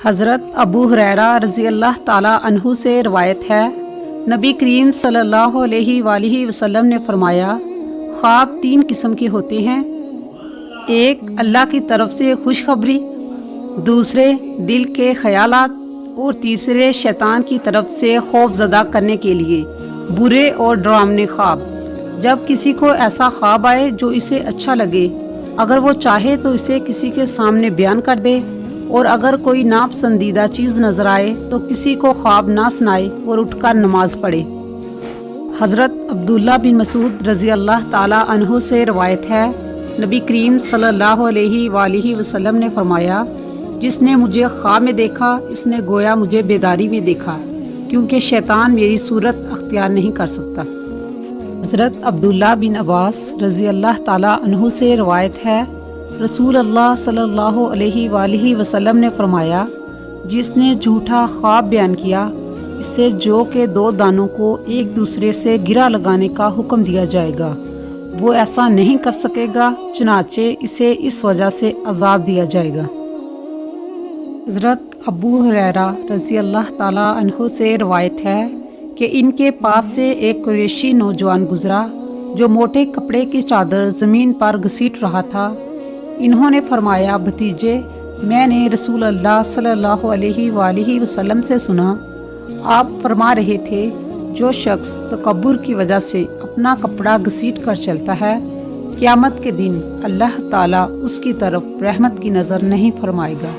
حضرت ابو ہریرہ رضی اللہ تعالیٰ عنہ سے روایت ہے، نبی کریم صلی اللہ علیہ وآلہ وسلم نے فرمایا، خواب 3 قسم کے ہوتے ہیں۔ ایک اللہ کی طرف سے خوشخبری، دوسرے دل کے خیالات، اور تیسرے شیطان کی طرف سے خوف زدہ کرنے کے لیے برے اور ڈراونے خواب۔ جب کسی کو ایسا خواب آئے جو اسے اچھا لگے، اگر وہ چاہے تو اسے کسی کے سامنے بیان کر دے، اور اگر کوئی ناپسندیدہ چیز نظر آئے تو کسی کو خواب نہ سنائے اور اٹھ کر نماز پڑھے۔ حضرت عبداللہ بن مسعود رضی اللہ تعالیٰ عنہ سے روایت ہے، نبی کریم صلی اللہ علیہ وآلہ وسلم نے فرمایا، جس نے مجھے خواب میں دیکھا اس نے گویا مجھے بیداری میں دیکھا، کیونکہ شیطان میری صورت اختیار نہیں کر سکتا۔ حضرت عبداللہ بن عباس رضی اللہ تعالیٰ عنہ سے روایت ہے، رسول اللہ صلی اللہ علیہ وآلہ وسلم نے فرمایا، جس نے جھوٹا خواب بیان کیا، اس سے جو کہ 2 دانوں کو ایک دوسرے سے گرہ لگانے کا حکم دیا جائے گا، وہ ایسا نہیں کر سکے گا، چنانچہ اسے اس وجہ سے عذاب دیا جائے گا۔ حضرت ابو ہریرہ رضی اللہ تعالیٰ عنہ سے روایت ہے کہ ان کے پاس سے ایک قریشی نوجوان گزرا جو موٹے کپڑے کی چادر زمین پر گھسیٹ رہا تھا۔ انہوں نے فرمایا، بھتیجے، میں نے رسول اللہ صلی اللہ علیہ وآلہ وسلم سے سنا، آپ فرما رہے تھے، جو شخص تکبر کی وجہ سے اپنا کپڑا گھسیٹ کر چلتا ہے، قیامت کے دن اللہ تعالیٰ اس کی طرف رحمت کی نظر نہیں فرمائے گا۔